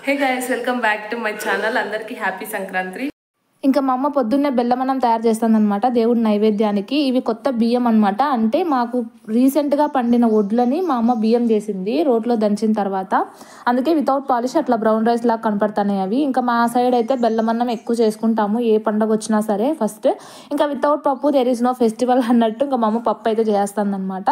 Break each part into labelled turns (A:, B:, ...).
A: Hey guys, welcome back to my channel. Andarki happy Sankranti.
B: ఇంకా మా అమ్మ పొద్దున్నే బెల్లమన్నం తయారు చేస్తుందన్నమాట దేవుడి నైవేద్యానికి. ఇవి కొత్త బియ్యం అనమాట. అంటే మాకు రీసెంట్గా పండిన వడ్లని మా అమ్మ బియ్యం చేసింది రోట్లో దంచిన తర్వాత. అందుకే వితౌట్ పాలిష్ అట్లా బ్రౌన్ రైస్ లాగా కనపడుతున్నాయి అవి. ఇంకా మా సైడ్ అయితే బెల్లమన్నం ఎక్కువ చేసుకుంటాము ఏ పండుగ వచ్చినా సరే ఫస్ట్. ఇంకా వితౌట్ పప్పు దేర్ ఈజ్ నో ఫెస్టివల్ అన్నట్టు ఇంకా మా అమ్మ పప్పు అయితే చేస్తుందన్నమాట.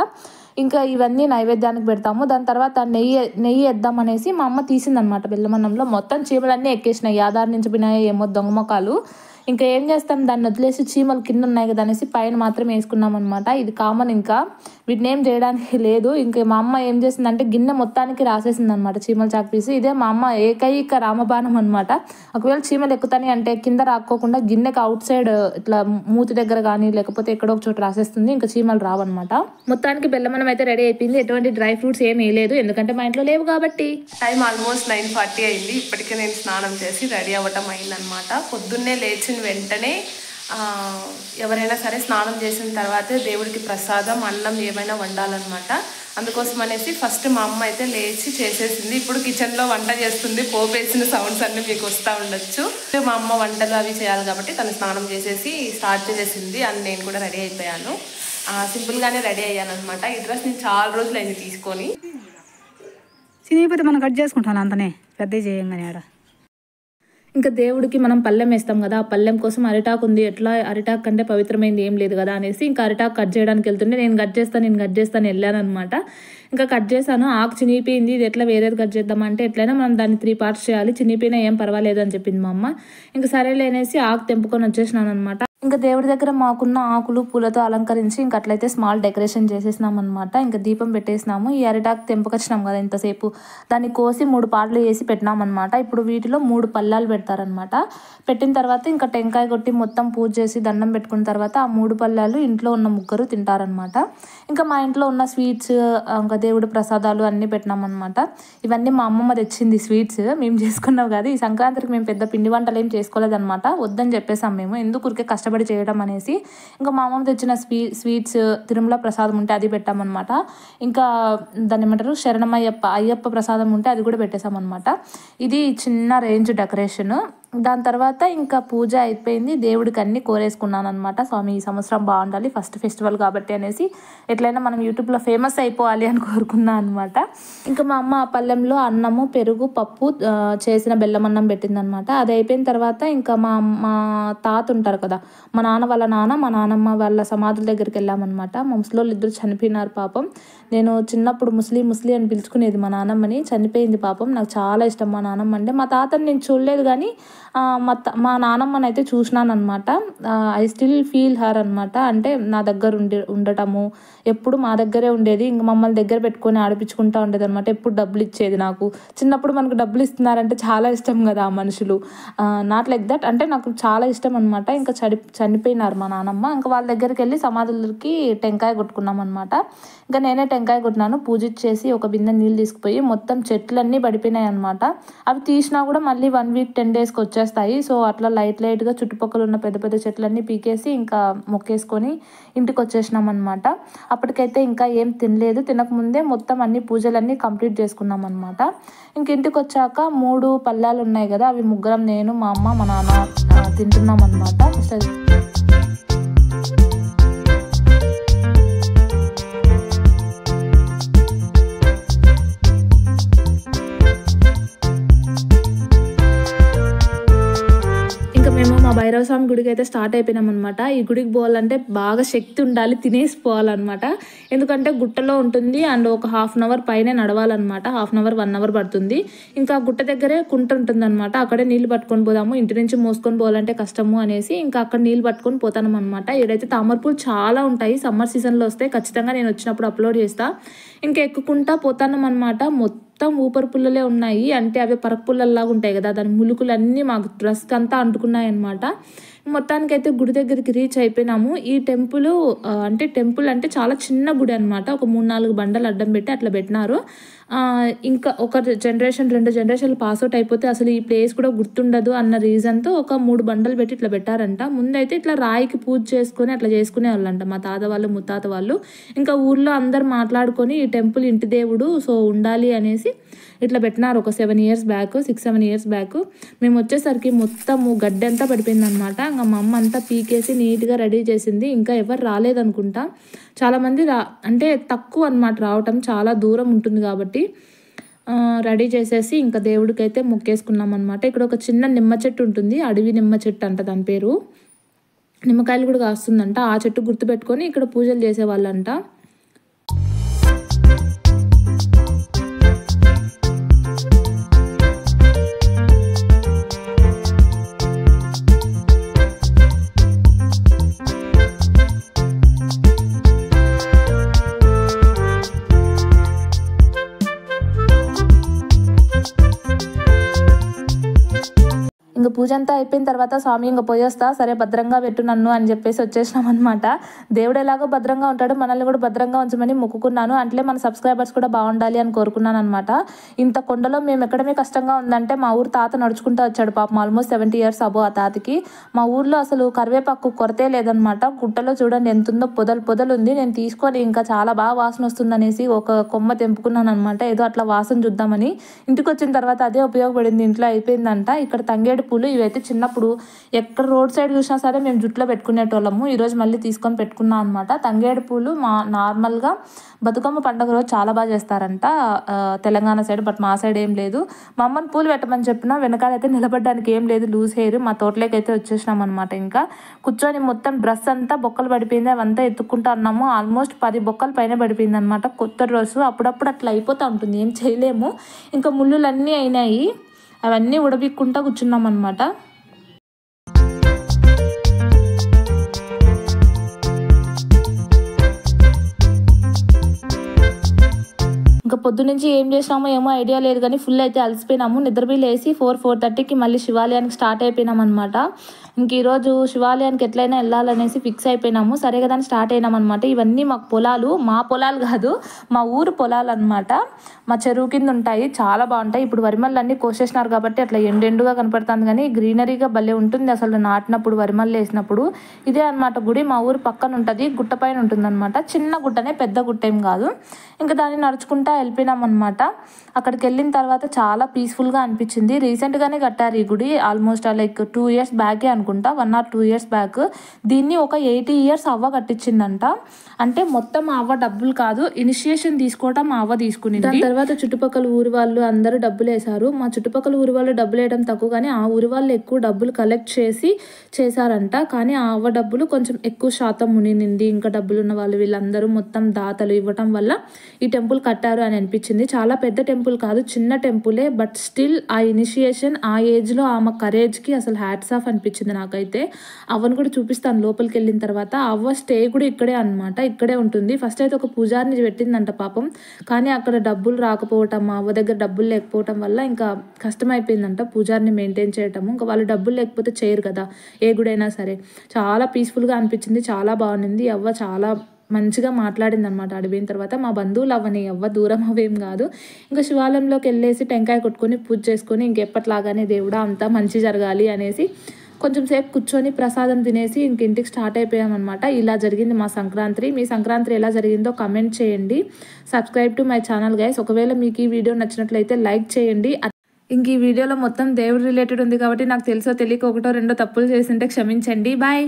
B: ఇంకా ఇవన్నీ నైవేద్యానికి పెడతాము. దాని తర్వాత నెయ్యి వేద్దాం అనేసి మా అమ్మ తీసిందనమాట బెల్లమన్నంలో. మొత్తం చీమలన్నీ ఎక్కేసినాయి, ఆధార్ నుంచి పోయినాయి ఏమో దొంగ మొక్కలు. ఇంకా ఏం చేస్తాం, దాన్ని వదిలేసి చీమలు కింద ఉన్నాయి కదా అనేసి పైన మాత్రం వేసుకున్నాం అనమాట. ఇది కామన్, ఇంకా వీటిని ఏం చేయడానికి లేదు. ఇంకా మా అమ్మ ఏం చేసిందంటే గిన్నె మొత్తానికి రాసేసింది అనమాట చీమలు చాకు పీసి. ఇదే మా అమ్మ ఏకైక రామబాణం అనమాట. ఒకవేళ చీమలు ఎక్కుతాయి అంటే కింద రాక్కోకుండా గిన్నెకి అవుట్ సైడ్ ఇట్లా మూతి దగ్గర కానీ లేకపోతే ఎక్కడో ఒక చోట రాసేస్తుంది, ఇంకా చీమలు రావన్నమాట. మొత్తానికి బెల్లమన్నం అయితే రెడీ అయిపోయింది. ఎటువంటి డ్రై ఫ్రూట్స్ ఏం వేయలేదు ఎందుకంటే మా ఇంట్లో లేవు కాబట్టి.
A: టైం ఆల్మోస్ట్ 9:40 అయింది. ఇప్పటికే నేను స్నానం చేసి రెడీ అవ్వటం అయిందనమాట. పొద్దున్నే లేచిన వెంటనే ఎవరైనా సరే స్నానం చేసిన తర్వాతే దేవుడికి ప్రసాదం అన్నం ఏమైనా వండాలన్నమాట. అందుకోసం అనేసి ఫస్ట్ మా అమ్మ అయితే లేచి చేసేసింది. ఇప్పుడు కిచెన్లో వంట చేస్తుంది. పోపేసిన సౌండ్స్ అన్నీ మీకు వస్తూ ఉండొచ్చు. మా అమ్మ వంటలు అవి చేయాలి కాబట్టి తను స్నానం చేసేసి స్టార్ట్ చేసేసింది. అని నేను కూడా రెడీ అయిపోయాను. సింపుల్గానే రెడీ అయ్యాను అనమాట. ఈ డ్రెస్ నేను చాలా రోజులు అయింది తీసుకొని.
C: చినిగిపోతే మనం కట్ చేసుకుంటాను అంతనే పెద్ద చేయంగానే ఆడ.
B: ఇంకా దేవుడికి మనం పళ్ళెం వేస్తాం కదా, ఆ పళ్ళెం కోసం అరిటాకు ఉంది. ఎట్లా అరిటాకు కంటే పవిత్రమైంది ఏం లేదు కదా అనేసి ఇంకా అరిటాకు కట్ చేయడానికి వెళ్తుంటే నేను కట్ చేస్తాను వెళ్ళాను అనమాట. ఇంకా కట్ చేశాను, ఆకు చినిగిపోయింది, ఇది ఎట్లా వేరేది కట్ చేద్దామంటే ఎట్లయినా మనం దాన్ని 3 పార్ట్స్ చేయాలి, చినిగిపోయినా ఏం పర్వాలేదు అని చెప్పింది మా అమ్మ. ఇంకా సరేలే అనేసి ఆకు తెంపుకొని వచ్చేసినాను అనమాట. ఇంకా దేవుడి దగ్గర మాకున్న ఆకులు పూలతో అలంకరించి ఇంకా అట్లయితే స్మాల్ డెకరేషన్ చేసేసినాం అనమాట. ఇంకా దీపం పెట్టేసినాము. ఈ అరిటాకు తెంపుకొచ్చినాం కదా ఇంతసేపు, దాన్ని కోసి 3 పార్ట్లు వేసి పెట్టినాం అనమాట. ఇప్పుడు వీటిలో 3 పళ్ళాలు పెడతారనమాట. పెట్టిన తర్వాత ఇంకా టెంకాయ కొట్టి మొత్తం పూజ చేసి దండం పెట్టుకున్న తర్వాత ఆ 3 పళ్ళాలు ఇంట్లో ఉన్న ముగ్గురు తింటారనమాట. ఇంకా మా ఇంట్లో ఉన్న స్వీట్స్ ఇంకా దేవుడి ప్రసాదాలు అన్నీ పెట్టినాం అనమాట. ఇవన్నీ మా అమ్మమ్మ తెచ్చింది స్వీట్స్, మేము చేసుకున్నాం కాదు. ఈ సంక్రాంతికి మేము పెద్ద పిండి వంటలు ఏం చేసుకోలేదన్నమాట. వద్దని చెప్పేసాం మేము, ఎందుకు ఊరికే కష్టపడి చేయడం అనేసి. ఇంకా మా అమ్మమ్మ తెచ్చిన స్వీట్స్ తిరుమల ప్రసాదం ఉంటే అది పెట్టామన్నమాట. ఇంకా దాన్ని ఏమంటారు అయ్యప్ప ప్రసాదం ఉంటే అది కూడా పెట్టేసామన్నమాట. ఇది చిన్న రేంజ్ డెకరేషన్. దాని తర్వాత ఇంకా పూజ అయిపోయింది. దేవుడికి అన్ని కోరేసుకున్నాను అనమాట. స్వామి ఈ సంవత్సరం బాగుండాలి, ఫస్ట్ ఫెస్టివల్ కాబట్టి అనేసి ఎట్లయినా మనం యూట్యూబ్లో ఫేమస్ అయిపోవాలి అని కోరుకున్నాను అనమాట. ఇంకా మా అమ్మ ఆ పళ్ళెంలో అన్నము, పెరుగు, పప్పు, చేసిన బెల్లమన్నం పెట్టిందనమాట. అది అయిపోయిన తర్వాత ఇంకా మా తాత ఉంటారు కదా, మా నాన్న వాళ్ళ నాన్న, మా నాన్నమ్మ వాళ్ళ సమాధుల దగ్గరికి వెళ్ళామన్నమాట. మా ముసలోళ్ళు ఇద్దరు చనిపోయినారు పాపం. నేను చిన్నప్పుడు ముస్లి అని పిలుచుకునేది మా నాన్నమ్మని, చనిపోయింది పాపం. నాకు చాలా ఇష్టం మా నాన్నమ్మ అంటే. మా తాతని నేను చూడలేదు కానీ మా నానమ్మని అయితే చూసినాను అనమాట. ఐ స్టిల్ ఫీల్ హర్ అనమాట. అంటే నా దగ్గర ఉండటము, ఎప్పుడు మా దగ్గరే ఉండేది. ఇంక మమ్మల్ని దగ్గర పెట్టుకొని ఆడిపించుకుంటూ ఉండేది అనమాట. ఎప్పుడు డబ్బులు ఇచ్చేది నాకు. చిన్నప్పుడు మనకు డబ్బులు ఇస్తున్నారంటే చాలా ఇష్టం కదా ఆ మనుషులు. నాట్ లైక్ దట్, అంటే నాకు చాలా ఇష్టం అనమాట. ఇంకా చనిపోయినారు మా నానమ్మ. ఇంకా వాళ్ళ దగ్గరికి వెళ్ళి సమాధులకి టెంకాయ కొట్టుకున్నాం అనమాట. ఇంకా నేనే టెంకాయ కొట్టినాను. పూజ చేసి ఒక బిందె నీళ్ళు తీసుకుపోయి మొత్తం చెట్లన్నీ పడిపోయినాయి అనమాట. అవి తీసినా కూడా మళ్ళీ 1 వీక్ 10 డేస్కి వచ్చేస్తాయి. సో అట్లా లైట్గా చుట్టుపక్కల ఉన్న పెద్ద పెద్ద చెట్లన్నీ పీకేసి ఇంకా మొక్కేసుకొని ఇంటికి వచ్చేసినాం అనమాట. అప్పటికైతే ఇంకా ఏం తినలేదు. తినకముందే మొత్తం అన్ని పూజలన్నీ కంప్లీట్ చేసుకున్నాం అనమాట. ఇంక ఇంటికి వచ్చాక 3 పళ్ళాలు ఉన్నాయి కదా, అవి ముగ్గురం, నేను, మా అమ్మ, మా నాన్న తింటున్నాం అనమాట. భైరవ స్వామి గుడికి అయితే స్టార్ట్ అయిపోయినాం అనమాట. ఈ గుడికి పోవాలంటే బాగా శక్తి ఉండాలి, తినేసిపోవాలన్నమాట. ఎందుకంటే గుట్టలో ఉంటుంది అండ్ ఒక 1/2 అవర్ పైనే నడవాలన్నమాట. 1/2 అవర్ 1 అవర్ పడుతుంది. ఇంకా గుట్ట దగ్గరే కుంట ఉంటుంది అనమాట. అక్కడే నీళ్ళు పట్టుకొని పోదాము, ఇంటి నుంచి మోసుకొని పోవాలంటే కష్టము అనేసి ఇంకా అక్కడ నీళ్ళు పట్టుకొని పోతాం అనమాట. ఇక్కడైతే తామరపూలు చాలా ఉంటాయి. సమ్మర్ సీజన్లో వస్తే ఖచ్చితంగా నేను వచ్చినప్పుడు అప్లోడ్ చేస్తా. ఇంకా ఎక్కుకుంటా పోతాం అనమాట. మొత్తం ఊపర్ పుల్లలే ఉన్నాయి. అంటే అవి పరక పుల్లల్లాగా ఉంటాయి కదా, దాని ములుకులు అన్నీ మాకు డ్రెస్కి అంతా అంటుకున్నాయి అనమాట. మొత్తానికైతే గుడి దగ్గరికి రీచ్ అయిపోయినాము. ఈ టెంపుల్ అంటే చాలా చిన్న గుడి అనమాట. ఒక 3-4 బండలు అడ్డం పెట్టి అట్లా పెట్టినారు. ఇంకా ఒక జనరేషన్ 2 జనరేషన్లు పాస్అవుట్ అయిపోతే అసలు ఈ ప్లేస్ కూడా గుర్తుండదు అన్న రీజన్తో ఒక 3 బండలు పెట్టి ఇట్లా పెట్టారంట. ముందైతే ఇట్లా రాయికి పూజ చేసుకొని అట్లా చేసుకునే వాళ్ళంట మా తాత వాళ్ళు, ముత్తాత వాళ్ళు. ఇంకా ఊర్లో అందరు మాట్లాడుకొని ఈ టెంపుల్ ఇంటి దేవుడు సో ఉండాలి అనేసి ఇట్లా పెట్టినారు ఒక 7 years బ్యాక్, 6-7 years బ్యాక్. మేము వచ్చేసరికి మొత్తము గడ్డి అంతా పడిపోయింది అనమాట. ఇంకా మా అమ్మ అంతా పీకేసి నీట్గా రెడీ చేసింది. ఇంకా ఎవరు రాలేదనుకుంటా, చాలామంది అంటే తక్కువ అనమాట రావటం, చాలా దూరం ఉంటుంది కాబట్టి రెడీ చేసేసి ఇంకా దేవుడికైతే మొక్కేసుకున్నాం అనమాట. ఇక్కడ ఒక చిన్న నిమ్మ చెట్టు ఉంటుంది, అడవి నిమ్మ చెట్టు అంట దాని పేరు. నిమ్మకాయలు కూడా కాస్తుందంట. ఆ చెట్టు గుర్తుపెట్టుకొని ఇక్కడ పూజలు చేసేవాళ్ళంట. ఇంకా పూజ అంతా అయిపోయిన తర్వాత స్వామి ఇంకా పోయేస్తా, సరే భద్రంగా పెట్టు నన్ను అని చెప్పేసి వచ్చేసినాం అనమాట. దేవుడు ఎలాగో భద్రంగా ఉంటాడు, మనల్ని కూడా భద్రంగా ఉంచమని మొక్కుకున్నాను. అంటే మన సబ్స్క్రైబర్స్ కూడా బాగుండాలి అని కోరుకున్నాను అనమాట. ఇంత కొండలో మేము ఎక్కడమే కష్టంగా ఉందంటే మా ఊరు తాత నడుచుకుంటూ వచ్చాడు పాపం. ఆల్మోస్ట్ 70 years అబో ఆ తాతకి. మా ఊర్లో అసలు కరివేపాకు కొరతే లేదనమాట. గుట్టలో చూడండి ఎంత ఉందో, పొదలు ఉంది. నేను తీసుకొని ఇంకా చాలా బాగా వాసన వస్తుందనేసి ఒక కొమ్మ తెంపుకున్నాను అనమాట, ఏదో అట్లా వాసన చూద్దామని. ఇంటికి వచ్చిన తర్వాత అదే ఉపయోగపడింది, ఇంట్లో అయిపోయిందంట. ఇక్కడ తంగేడు పూలు ఇవైతే చిన్నప్పుడు ఎక్కడ రోడ్ సైడ్ చూసినా సరే మేము జుట్లో పెట్టుకునేటోళ్ళము. ఈరోజు మళ్ళీ తీసుకొని పెట్టుకున్నాం అనమాట. తంగేడు పూలు నార్మల్గా బతుకమ్మ పండుగ రోజు చాలా బాగా చేస్తారంట తెలంగాణ సైడ్, బట్ మా సైడ్ ఏం లేదు. మా అమ్మని పూలు పెట్టమని చెప్పినా వెనకాలైతే నిలబడడానికి ఏం లేదు, లూజ్ హెయిర్. మా తోటలోకి అయితే వచ్చేసినాం అనమాట. ఇంకా కూర్చొని మొత్తం డ్రెస్ అంతా బొక్కలు పడిపోయింది, అవంతా ఎత్తుక్కుంటూ అన్నాము. ఆల్మోస్ట్ 10 బొక్కలు పైన పడిపోయింది అనమాట. కొత్త డ్రెస్ అప్పుడప్పుడు అట్లా అయిపోతూ ఉంటుంది, ఏం చేయలేము. ఇంకా ముళ్ళులన్నీ అయినాయి, అవన్నీ ఉడబిక్కుంటా కూర్చున్నాం అనమాట. ఇంకా పొద్దు నుంచి ఏం చేసినామో ఏమో ఐడియా లేదు కానీ ఫుల్ అయితే అలసిపోయినాము. నిద్రపోయి లేసి 4-4:30కి మళ్ళీ శివాలయానికి స్టార్ట్ అయిపోయినాం అనమాట. ఇంక ఈరోజు శివాలయానికి ఎట్లయినా వెళ్ళాలనేసి ఫిక్స్ అయిపోయినాము. సరే కదా అని స్టార్ట్ అయినాం అనమాట. ఇవన్నీ మాకు పొలాలు, మా పొలాలు కాదు, మా ఊరు పొలాలు అనమాట. మా చెరువు కింద ఉంటాయి, చాలా బాగుంటాయి. ఇప్పుడు వరిమల్లన్నీ కోసేసినారు కాబట్టి అట్లా ఎండుగా కనపడుతుంది, కానీ గ్రీనరీగా భలే ఉంటుంది అసలు నాటినప్పుడు, వరిమల్లు వేసినప్పుడు. ఇదే అనమాట గుడి, మా ఊరు పక్కన ఉంటుంది, గుట్ట పైన ఉంటుంది అనమాట. చిన్న గుట్టనే, పెద్ద గుట్ట ఏం కాదు. ఇంకా దాన్ని నడుచుకుంటా వెళ్ళిపోయినాం అనమాట. అక్కడికి వెళ్ళిన తర్వాత చాలా పీస్ఫుల్గా అనిపించింది. రీసెంట్గానే కట్టారు ఈ గుడి, ఆల్మోస్ట్ లైక్ 2 years బ్యాకే అనుకుంటా, 1 or 2 years బ్యాక్. దీన్ని ఒక 80 years అవ్వ కట్టించిందంట. అంటే మొత్తం అవ్వ డబ్బులు కాదు, ఇనిషియేషన్ తీసుకోవటం అవ్వ తీసుకునింది. దాని తర్వాత చుట్టుపక్కల ఊరి వాళ్ళు అందరూ డబ్బులు వేశారు. మా చుట్టుపక్కల ఊరి వాళ్ళు డబ్బులు వేయడం తక్కువ, కానీ ఆ ఊరి వాళ్ళు ఎక్కువ డబ్బులు కలెక్ట్ చేసి చేశారంట. కానీ ఆ అవ్వ డబ్బులు కొంచెం ఎక్కువ శాతం మునినింది. ఇంకా డబ్బులు ఉన్న వాళ్ళు వీళ్ళందరూ మొత్తం దాతలు ఇవ్వటం వల్ల ఈ టెంపుల్ కట్టారు అని అనిపించింది. చాలా పెద్ద టెంపుల్ కాదు, చిన్న టెంపులే, బట్ స్టిల్ ఆ ఇనిషియేషన్, ఆ ఏజ్లో ఆమె కరేజ్కి అసలు హ్యాట్స్ ఆఫ్ అనిపించింది నాకైతే. అవ్వను కూడా చూపిస్తాను లోపలికి వెళ్ళిన తర్వాత. అవ్వ స్టే కూడా ఇక్కడే అనమాట, ఇక్కడే ఉంటుంది. ఫస్ట్ అయితే ఒక పూజారిని పెట్టిందంట పాపం, కానీ అక్కడ డబ్బులు రాకపోవటం, అవ్వ దగ్గర డబ్బులు లేకపోవటం వల్ల ఇంకా కష్టమైపోయిందంట పూజారిని మెయింటైన్ చేయటము. ఇంకా వాళ్ళు డబ్బులు లేకపోతే చేయరు కదా ఏ గుడైనా సరే. చాలా పీస్ఫుల్గా అనిపించింది, చాలా బాగుంది. అవ్వ చాలా మంచిగా మాట్లాడింది అనమాట. అడిగిన తర్వాత మా బంధువులు అవ్వని, అవ్వ దూరం అవేం కాదు. ఇంకా శివాలయంలోకి వెళ్ళేసి టెంకాయ కొట్టుకొని పూజ చేసుకొని ఇంకెప్పట్లాగానే దేవుడా అంతా మంచి జరగాలి అనేసి కొంచెం సేపు కూర్చొని ప్రసాదం తినేసి ఇంటికి స్టార్ట్ అయిపోయామన్నమాట. ఇలా జరిగింది మా సంక్రాంతి. మీ సంక్రాంతి ఎలా జరిగిందో కమెంట్ చేయండి. Subscribe to my channel guys. ఒకవేళ మీకు ఈ వీడియో నచ్చినట్లయితే లైక్ చేయండి. ఇంక ఈ వీడియోలో మొత్తం దేవుడు రిలేటెడ్ ఉంది కాబట్టి నాకు తెలుసో తెలియక ఒకటో రెండో తప్పులు చేసింటే క్షమించండి. బాయ్.